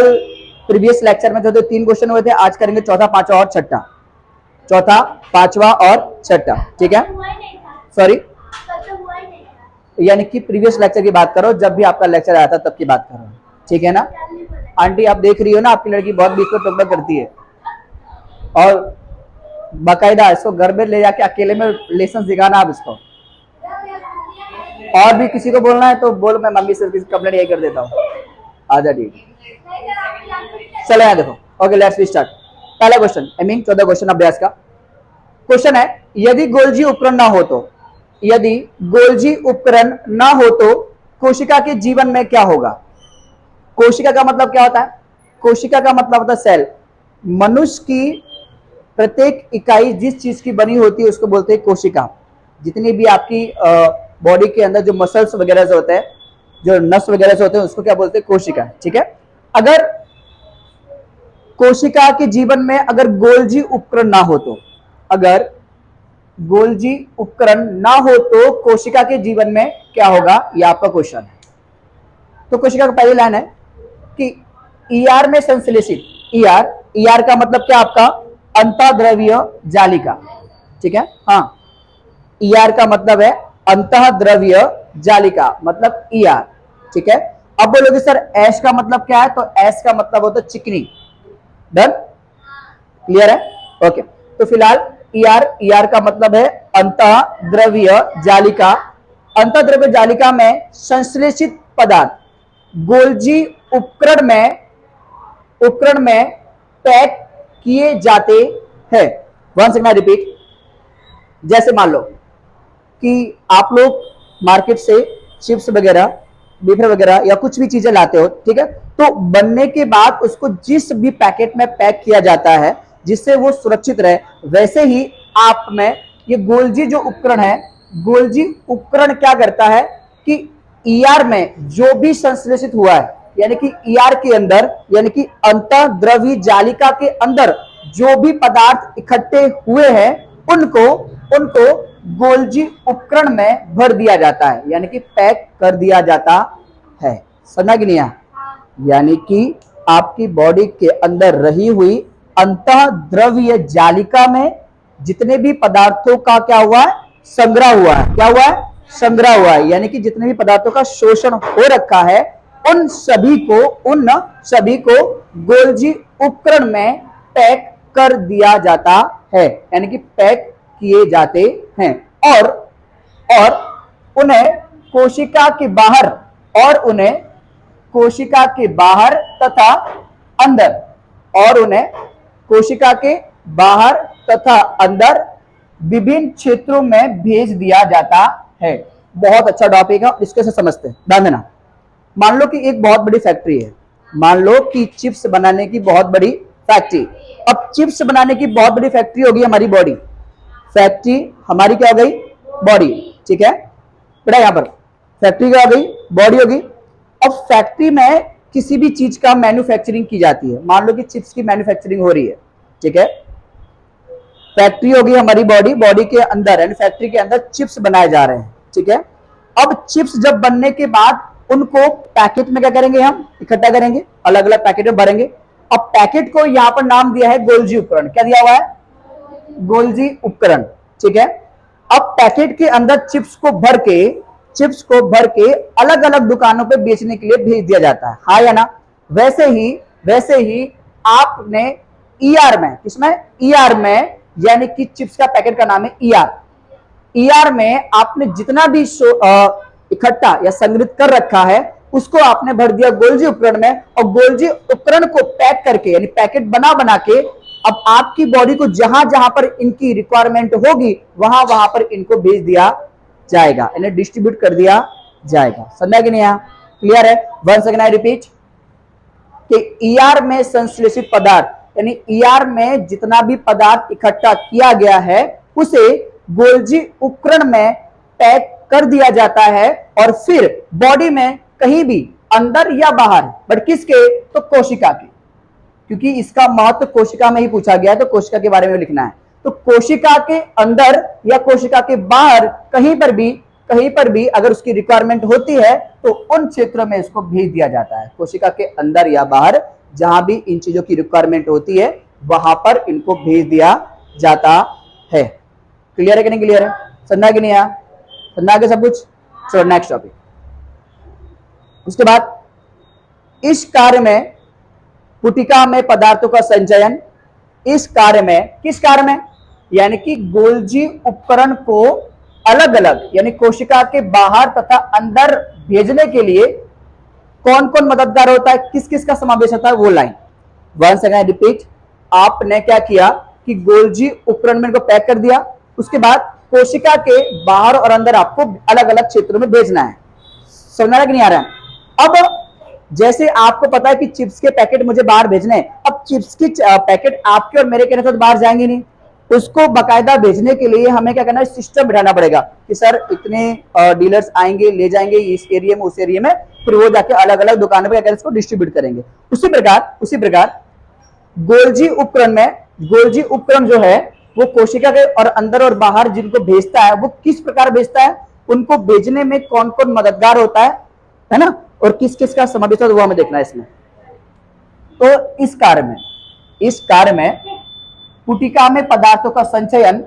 Previous lecture में जो 3 question हुए थे, आज करेंगे चौथा, पांचवा और छठा। चौथा, पांचवा और छठा, ठीक है। सॉरी, यानी कि प्रीवियस लेक्चर की बात करो, जब भी आपका लेक्चर आया था तब की बात करो, ठीक है ना। आंटी आप देख रही हो ना, आपकी लड़की बहुत बीच में टोकला करती है और बाकायदा इसको घर में ले जाके अकेले में लेसन सिखाना आप इसको। और भी किसी को बोलना है तो बोल, मैं मम्मी से कंप्लेंट यही कर देता हूँ। आजा, ठीक। चलो यहाँ देखो, ओके लेट्स स्टार्ट। पहला क्वेश्चन, आई मीन 14 क्वेश्चन अभ्यास का क्वेश्चन है, यदि गोल्जी उपकरण ना हो तो, यदि गोल्जी उपकरण ना हो तो कोशिका के जीवन में क्या होगा। कोशिका का मतलब क्या होता है? कोशिका का मतलब होता है सेल। मनुष्य की प्रत्येक इकाई जिस चीज की बनी होती है उसको बोलते हैं कोशिका। जितनी भी आपकी बॉडी के अंदर जो मसल्स वगैरह से होते हैं, जो नस वगैरह से होते हैं, उसको क्या बोलते हैं? कोशिका, ठीक है। अगर कोशिका के जीवन में अगर गोल्जी उपकरण ना हो तो, अगर गोल्जी उपकरण ना हो तो कोशिका के जीवन में क्या होगा, यह आपका क्वेश्चन है। तो कोशिका का पहली लाइन है कि ईआर में संश्लेषित, ईआर का मतलब क्या आपका? अंतःद्रव्य जालिका, ठीक है। हाँ, ईआर का मतलब है अंतःद्रव्य जालिका, मतलब ईआर, ठीक है। अब बोलोगे सर एस का मतलब क्या है? तो एस का मतलब होता है चिकनी। डन, क्लियर है? ओके, तो फिलहाल ईआर का मतलब है अंतःद्रव्य जालिका। अंतःद्रव्य जालिका में संश्लेषित पदार्थ गोल्जी उपकरण में पैक किए जाते हैं। Once again repeat. जैसे मान लो कि आप लोग मार्केट से चिप्स वगैरह, वेफर वगैरह या कुछ भी चीजें लाते हो, ठीक है। तो बनने के बाद उसको जिस भी पैकेट में पैक किया जाता है जिससे वो सुरक्षित रहे, वैसे ही आप में ये गोल्जी जो उपकरण है, गोल्जी उपकरण क्या करता है कि ईआर में जो भी संश्लेषित हुआ है, यानी कि ईआर के अंदर, यानी कि अंतःद्रव्य जालिका के अंदर जो भी पदार्थ इकट्ठे हुए हैं उनको गोल्जी उपकरण में भर दिया जाता है, यानी कि पैक कर दिया जाता है। समझा कि नहीं? यानी कि आपकी बॉडी के अंदर रही हुई अंतःद्रव्य जालिका में जितने भी पदार्थों का क्या हुआ है? संग्रह हुआ है। क्या हुआ है? संग्रह हुआ है, यानी कि जितने भी पदार्थों का शोषण हो रखा है उन सभी को गोल्जी उपकरण में पैक कर दिया जाता है, यानी कि पैक किए जाते हैं। और उन्हें कोशिका के बाहर तथा अंदर, और उन्हें कोशिका के बाहर तथा अंदर विभिन्न क्षेत्रों में भेज दिया जाता है। बहुत अच्छा टॉपिक है, इसके से समझते हैं, ध्यान देना। मान लो कि एक बहुत बड़ी फैक्ट्री है, मान लो कि चिप्स बनाने की बहुत बड़ी फैक्ट्री। अब चिप्स बनाने की बहुत बड़ी फैक्ट्री होगी हमारी बॉडी, फैक्ट्री हमारी क्या हो गई? बॉडी, ठीक है बेटा। यहां पर फैक्ट्री क्या हो गई? बॉडी होगी। अब फैक्ट्री में किसी भी चीज का मैन्युफैक्चरिंग की जाती है, मान लो कि चिप्स की मैन्युफैक्चरिंग हो रही है, ठीक है। फैक्ट्री होगी हमारी बॉडी, बॉडी के अंदर यानी फैक्ट्री के अंदर चिप्स बनाए जा रहे हैं, ठीक है। अब चिप्स जब बनने के बाद उनको पैकेट में क्या करेंगे? हम इकट्ठा करेंगे, अलग अलग पैकेट में भरेंगे। अब पैकेट को यहां पर नाम दिया है गोल्जी उपकरण। क्या दिया हुआ है? गोल्जी उपकरण, ठीक है। अब पैकेट के अंदर चिप्स को भर के अलग अलग दुकानों पे बेचने के लिए भेज दिया जाता है, हाँ या ना? वैसे ही आपने ईआर में, किसमें? ईआर में, यानी कि चिप्स का पैकेट का नाम है ईआर में आपने जितना भी इकट्ठा या संग्रहित कर रखा है उसको आपने भर दिया गोल्जी उपकरण में, और गोल्जी उपकरण को पैक करके यानी पैकेट बना के अब आपकी बॉडी को जहां जहां पर इनकी रिक्वायरमेंट होगी वहां वहां पर इनको भेज दिया जाएगा, इन्हें डिस्ट्रीब्यूट कर दिया जाएगा। समझा कि नहीं? यहां क्लियर है? वंस अगेन आई रिपीट कि ईआर में संश्लेषित पदार्थ, यानी ईआर में जितना भी पदार्थ इकट्ठा किया गया है उसे गोल्जी उपकरण में पैक कर दिया जाता है, और फिर बॉडी में कहीं भी अंदर या बाहर, बट किसके? तो कोशिका के, क्योंकि इसका महत्व कोशिका में ही पूछा गया है तो कोशिका के बारे में लिखना है। तो कोशिका के अंदर या कोशिका के बाहर कहीं पर भी अगर उसकी रिक्वायरमेंट होती है तो उन क्षेत्रों में इसको भेज दिया जाता है, कोशिका के अंदर या बाहर जहां भी इन चीजों की रिक्वायरमेंट होती है वहां पर इनको भेज दिया जाता है। क्लियर है कि नहीं क्लियर है? समझा कि नहीं आया? समझा के सब कुछ? चलो नेक्स्ट टॉपिक। उसके बाद इस कार्य में पुटिका में पदार्थों का संचयन, इस कार्य में, किस कार्य में? यानी कि गोल्जी उपकरण को अलग अलग यानी कोशिका के बाहर तथा अंदर भेजने के लिए कौन कौन मददगार होता है, किस किस का समावेश होता है, वो लाइन। वंस अगेन रिपीट, आपने क्या किया कि गोल्जी उपकरण में इनको पैक कर दिया, उसके बाद कोशिका के बाहर और अंदर आपको अलग अलग क्षेत्रों में भेजना है। समझ रहा है कि नहीं आ रहा है? अब जैसे आपको पता है कि चिप्स के पैकेट मुझे बाहर भेजने हैं, अब चिप्स की पैकेट आपके और मेरे कहने से तो बाहर जाएंगे नहीं, उसको बकायदा भेजने के लिए हमें क्या करना है, सिस्टम बिठाना पड़ेगा कि सर इतने डीलर्स आएंगे, ले जाएंगे इस एरिया में उस एरिया में, फिर वो जाके अलग अलग दुकानों पर इसको डिस्ट्रीब्यूट करेंगे। उसी प्रकार गोल्जी उपकरण में, गोल्जी उपकरण जो है वो कोशिका के और अंदर और बाहर जिनको भेजता है वो किस प्रकार भेजता है, उनको भेजने में कौन कौन मददगार होता है ना, और किस किस का समावेश होता है वो हमें देखना है इसमें। तो इस कार्य में पुटिका में पदार्थों का संचयन,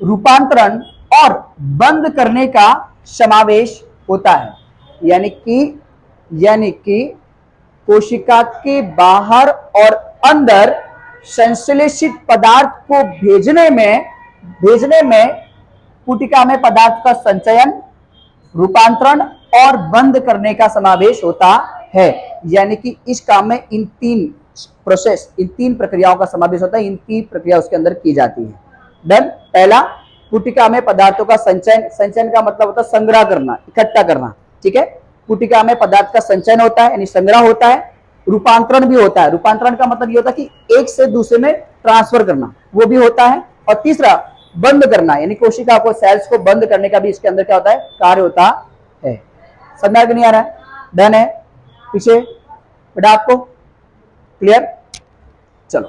रूपांतरण और बंद करने का समावेश होता है। यानी कि कोशिका के बाहर और अंदर संश्लेषित पदार्थ को भेजने में पुटिका में पदार्थ का संचयन, रूपांतरण और बंद करने का समावेश होता है। यानी कि इस काम में इन तीन प्रोसेस, इन तीन प्रक्रियाओं का समावेश होता है, इन तीन प्रक्रिया उसके अंदर की जाती है। डन। पहला, पुटिका में पदार्थों का संचयन, संचयन का मतलब होता है संग्रह करना, इकट्ठा करना, ठीक है। पुटिका में पदार्थ का संचयन होता है यानी संग्रह होता है, रूपांतरण भी होता है, रूपांतरण का मतलब ये होता है कि एक से दूसरे में ट्रांसफर करना, वो भी होता है, और तीसरा बंद करना यानी कोशिका को, सेल्स को बंद करने का भी इसके अंदर क्या होता है, कार्य होता है। समझ में नहीं आ रहा है? डन है? पीछे बेटा आपको क्लियर? चलो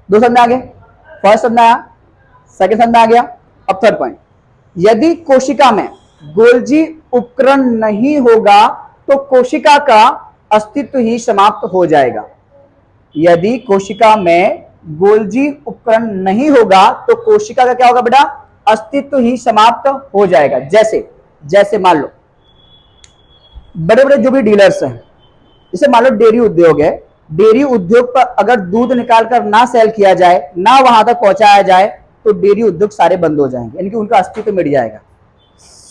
दो समझ आ गए, फर्स्ट समझ आया, सेकंड समझ आ गया। अब थर्ड पॉइंट, यदि कोशिका में गोल्जी उपकरण नहीं होगा तो कोशिका का अस्तित्व ही समाप्त हो जाएगा। यदि कोशिका में गोल्जी उपकरण नहीं होगा तो कोशिका का क्या होगा बेटा, अस्तित्व ही समाप्त हो जाएगा। जैसे मान लो बड़े बड़े जो भी डीलर्स हैं, जैसे मान लो डेयरी उद्योग है, डेयरी उद्योग पर अगर दूध निकालकर ना सेल किया जाए, ना वहां तक पहुंचाया जाए, तो डेयरी उद्योग सारे बंद हो जाएंगे, यानी कि उनका अस्तित्व मिट जाएगा।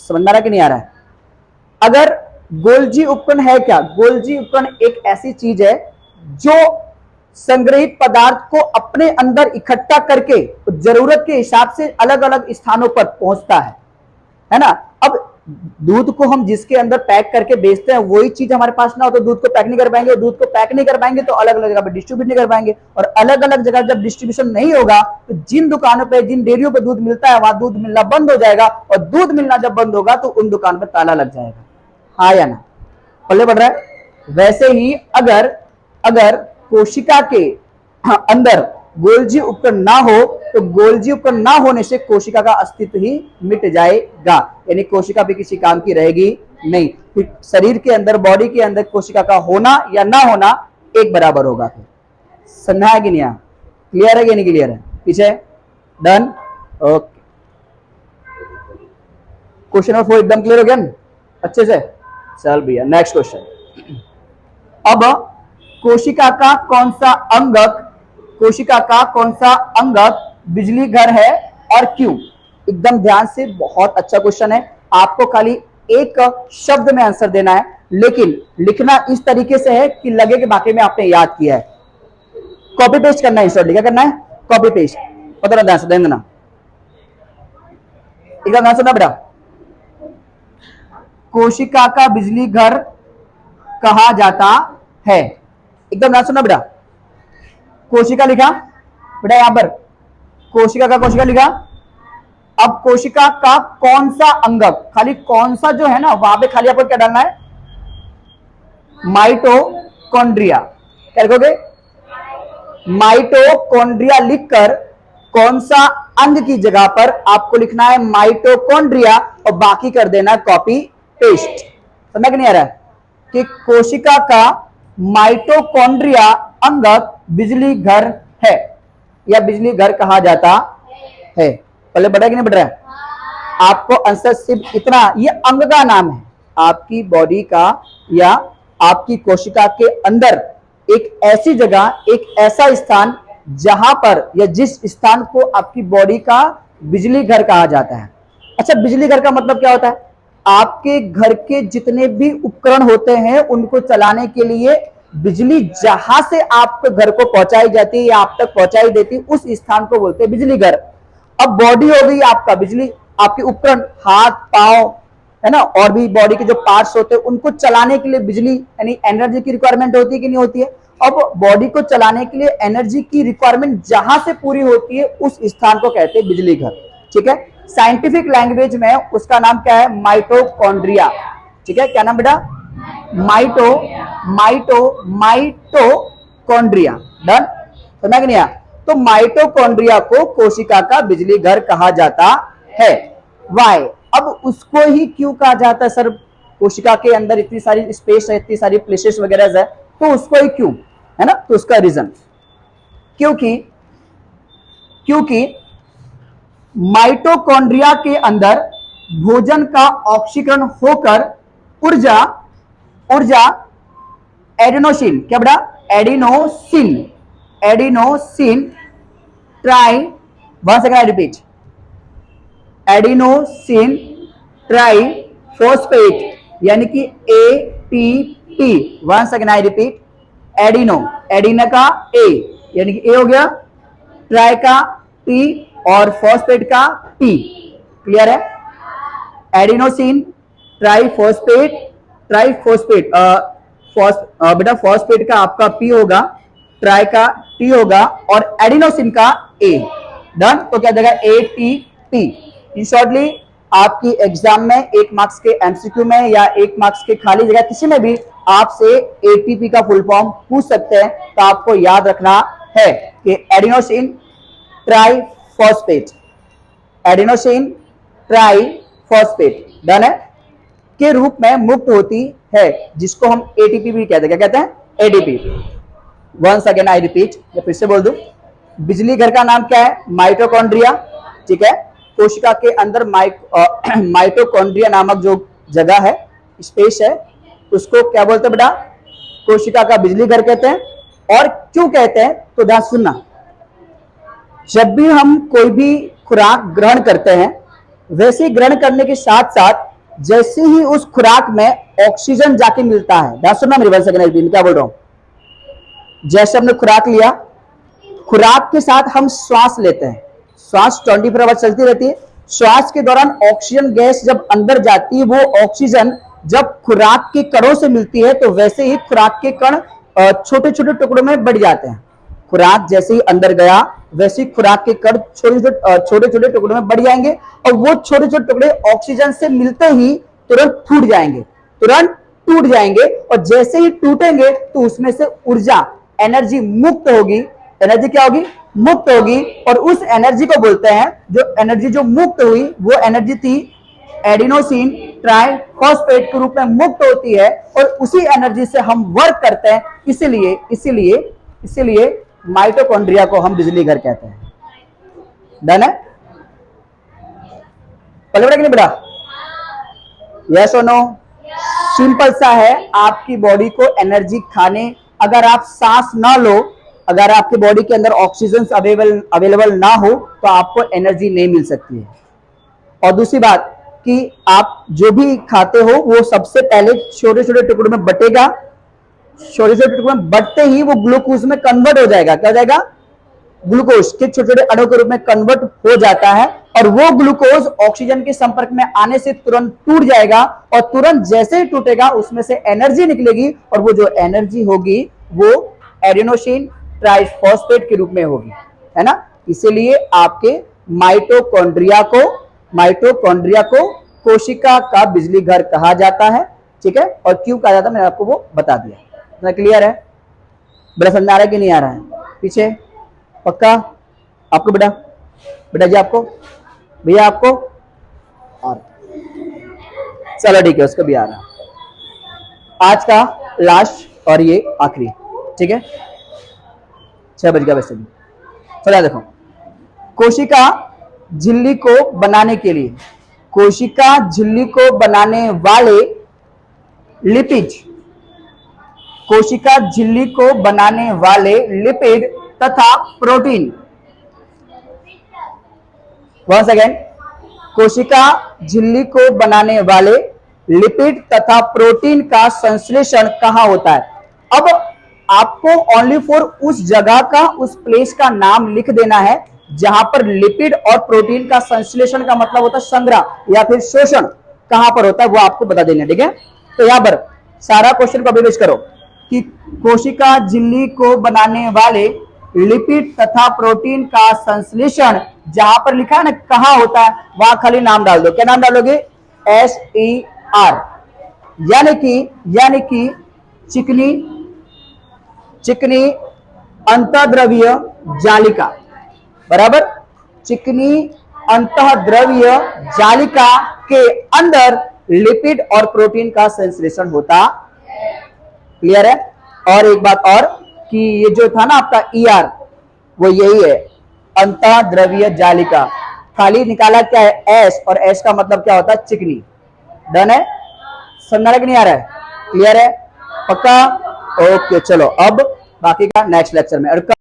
समझ आ रहा है कि नहीं आ रहा है? अगर गोल्जी उपकरण है क्या, गोल्जी उपकरण एक ऐसी चीज है जो संग्रहित पदार्थ को अपने अंदर इकट्ठा करके जरूरत के हिसाब से अलग अलग स्थानों पर पहुंचता है ना। अब दूध को हम जिसके अंदर पैक करके बेचते हैं वही चीज हमारे पास ना हो तो दूध को पैक नहीं कर पाएंगे, और दूध को पैक नहीं कर पाएंगे तो अलग अलग जगह पर डिस्ट्रीब्यूट नहीं कर पाएंगे, और अलग अलग जगह जब डिस्ट्रीब्यूशन नहीं होगा तो जिन दुकानों पे, जिन डेयरियों पे दूध मिलता है वहां दूध मिलना बंद हो जाएगा, और दूध मिलना जब बंद होगा तो उन दुकान पर ताला लग जाएगा। हाँ या ना? पल्ले बढ़ रहा है? वैसे ही अगर कोशिका के अंदर गोल्जी उपकरण ना हो तो गोल्जी उपकरण ना होने से कोशिका का अस्तित्व ही मिट जाएगा, यानी कोशिका भी किसी काम की रहेगी नहीं। फिर शरीर के अंदर, बॉडी के अंदर कोशिका का होना या ना होना एक बराबर होगा। फिर समझा है कि नहीं? क्लियर है कि नहीं क्लियर है? पीछे डन? ओके, क्वेश्चन नंबर 4 एकदम क्लियर हो गया ना अच्छे से? चल भैया नेक्स्ट क्वेश्चन। अब कोशिका का कौन सा अंगक बिजली घर है और क्यों? एकदम ध्यान से, बहुत अच्छा क्वेश्चन है। आपको खाली एक शब्द में आंसर देना है, लेकिन लिखना इस तरीके से है कि लगे कि बाकी में आपने याद किया है। कॉपी पेस्ट करना है, इंस्टॉल क्या करना है, कॉपी पेस्ट। पता ध्यान से देना, एकदम ध्यान से ना बेटा। कोशिका का बिजली घर कहा जाता है, एकदम ध्यान सुनना बेटा। कोशिका लिखा बेटा, यहां पर कोशिका लिखा। अब कोशिका का कौन सा अंगक, खाली कौन सा जो है ना वहां पे खाली आपको क्या डालना है, माइटोकॉन्ड्रिया। क्या लिखोगे? माइटोकॉन्ड्रिया लिखकर कौन सा अंग की जगह पर आपको लिखना है माइटोकॉन्ड्रिया, और बाकी कर देना कॉपी पेस्ट। समझ नहीं आ रहा है कि कोशिका का माइटोकॉन्ड्रिया अंगक बिजली घर है या बिजली घर कहा जाता है। पहले बढ़ा कि नहीं बढ़ रहा है? आपको आंसर सिर्फ इतना, ये अंग का नाम है आपकी बॉडी का या आपकी कोशिका के अंदर एक ऐसी जगह, एक ऐसा स्थान जहां पर या जिस स्थान को आपकी बॉडी का बिजली घर कहा जाता है। अच्छा, बिजली घर का मतलब क्या होता है? आपके घर के जितने भी उपकरण होते हैं उनको चलाने के लिए बिजली जहां से आपके घर को पहुंचाई जाती है या आप तक पहुंचाई देती है उस स्थान को बोलते हैं बिजली घर। अब बॉडी हो गई आपका बिजली, आपके उपकरण हाथ पांव है ना, और भी बॉडी के जो पार्ट्स होते हैं उनको चलाने के लिए बिजली यानी एनर्जी की रिक्वायरमेंट होती है कि नहीं होती है? अब बॉडी को चलाने के लिए एनर्जी की रिक्वायरमेंट जहां से पूरी होती है उस स्थान को कहते हैं बिजली घर। ठीक है, साइंटिफिक लैंग्वेज में उसका नाम क्या है? माइटोकॉन्ड्रिया। ठीक है, क्या नाम बेटा? माइटोकॉन्ड्रिया। डन, समझ में नहीं आया? तो माइटोकॉन्ड्रिया को कोशिका का बिजली घर कहा जाता है। वाई? अब उसको ही क्यों कहा जाता है सर? कोशिका के अंदर इतनी सारी स्पेस है, इतनी सारी प्लेसेस वगैरह है, तो उसको ही क्यों, है ना? तो उसका रीजन क्योंकि माइटोकॉन्ड्रिया के अंदर भोजन का ऑक्सीकरण होकर ऊर्जा एडिनोसिन, क्या बेटा? Adenosine tri, once again I repeat, adenosine triphosphate यानी कि ATP. Once again I repeat, adeno का ए यानी कि ए हो गया, ट्राई का टी और फॉस्फेट का पी। क्लियर है? एडिनोसिन ट्राइफॉस्फेट बेटा फॉस्फेट का आपका पी होगा, ट्राई का टी होगा और एडिनोसिन का ए। डन, तो क्या देगा? एटीपी। इन शॉर्टली आपकी एग्जाम में 1 मार्क्स के एमसीक्यू में या 1 मार्क्स के खाली जगह किसी में भी आपसे एटीपी का फुल फॉर्म पूछ सकते हैं, तो आपको याद रखना है कि एडिनोसिन ट्राइफॉस्फेट, डन है, के रूप में मुक्त होती है, जिसको हम एटीपी भी कहते हैं। क्या कहते हैं? ATP. Once again I repeat, मैं फिर से बोल दूं, बिजली घर का नाम क्या है? माइटोकॉन्ड्रिया। ठीक है, कोशिका के अंदर माइटोकॉन्ड्रिया नामक जो जगह है, स्पेस है, उसको क्या बोलते हैं बेटा? कोशिका का बिजली घर कहते हैं। और क्यों कहते हैं तो ध्यान सुनना, जब भी हम कोई भी खुराक ग्रहण करते हैं, वैसे ग्रहण करने के साथ साथ जैसे ही उस खुराक में ऑक्सीजन जाके मिलता है, ध्यान सुनना मेरी बात, क्या बोल रहा हूं, जैसे हमने खुराक लिया, खुराक के साथ हम श्वास लेते हैं, श्वास 24 आवर चलती रहती है, श्वास के दौरान ऑक्सीजन गैस जब अंदर जाती है, वो ऑक्सीजन जब खुराक के कणों से मिलती है, तो वैसे ही खुराक के कण छोटे छोटे टुकड़ों में बढ़ जाते हैं। खुराक जैसे ही अंदर गया, वैसे ही खुराक के कण छोटे छोटे टुकड़ों में बढ़ जाएंगे और वो छोटे छोटे टुकड़े ऑक्सीजन से मिलते ही तुरंत टूट जाएंगे और जैसे ही टूटेंगे तो उसमें से ऊर्जा, एनर्जी मुक्त होगी। एनर्जी क्या होगी? मुक्त होगी। और उस एनर्जी को बोलते हैं, जो एनर्जी जो मुक्त हुई वो एनर्जी थी एडिनोसिन ट्राइफॉस्फेट के रूप में मुक्त होती है और उसी एनर्जी से हम वर्क करते हैं। इसीलिए माइटोकॉन्ड्रिया को हम बिजली घर कहते हैं। डन है? पहले बड़ा कि नहीं बड़ा? यस और नो? सिंपल सा है, आपकी बॉडी को एनर्जी खाने, अगर आप सांस ना लो, अगर आपकी बॉडी के अंदर ऑक्सीजन अवेलेबल ना हो तो आपको एनर्जी नहीं मिल सकती है। और दूसरी बात कि आप जो भी खाते हो वो सबसे पहले छोटे छोटे टुकड़ों में बटेगा, छोटे छोटे टुकड़ों में बटते ही वो ग्लूकोज में कन्वर्ट हो जाएगा। क्या हो जाएगा? ग्लूकोज के छोटे छोटे अणु के रूप में कन्वर्ट हो जाता है और वो ग्लूकोज ऑक्सीजन के संपर्क में आने से तुरंत टूट जाएगा और तुरंत जैसे ही टूटेगा उसमें से एनर्जी निकलेगी और वो जो एनर्जी होगी वो एडिनोसिन ट्राइफॉस्फेट के रूप में होगी, है ना? इसीलिए आपके माइटोकॉन्ड्रिया को कोशिका का बिजली घर कहा जाता है। ठीक है, और क्यों कहा जाता है मैंने आपको वो बता दिया। इतना क्लियर है? बड़ा समझ आ रहा है कि नहीं आ रहा है? पीछे पक्का? आपको बेटा जी, आपको भैया, आपको और चलो ठीक है, उसको भी आ रहा। आज का लास्ट और ये आखिरी, ठीक है। 6 बज गया वैसे भी। चलो देखो, कोशिका झिल्ली को बनाने के लिए, कोशिका झिल्ली को बनाने वाले लिपिड, कोशिका झिल्ली को बनाने वाले लिपिड तथा प्रोटीन, वंस अगेन, कोशिका झिल्ली को बनाने वाले लिपिड तथा प्रोटीन का संश्लेषण कहां होता है। अब आपको ओनली फॉर उस जगह का, उस प्लेस का नाम लिख देना है जहां पर लिपिड और प्रोटीन का संश्लेषण का मतलब होता है संग्रह या फिर शोषण कहां पर होता है, वो आपको बता देना, ठीक है। तो यहां पर सारा क्वेश्चन को विवेच करो कि कोशिका झिल्ली को बनाने वाले लिपिड तथा प्रोटीन का संश्लेषण जहां पर लिखा है ना कहां होता है, वहां खाली नाम डाल दो। क्या नाम डालोगे? SER, यानी कि चिकनी, चिकनी अंतःद्रव्य जालिका, बराबर, चिकनी अंतःद्रव्य जालिका के अंदर लिपिड और प्रोटीन का संश्लेषण होता। क्लियर है? और एक बात और कि ये जो था ना आपका ER, वो यही है, अंतःद्रव्य जालिका। खाली निकाला क्या है? S, और S का मतलब क्या होता है? चिकनी। डन है? समझ नहीं आ रहा है? क्लियर है? पक्का? ओके, चलो अब बाकी का नेक्स्ट लेक्चर में।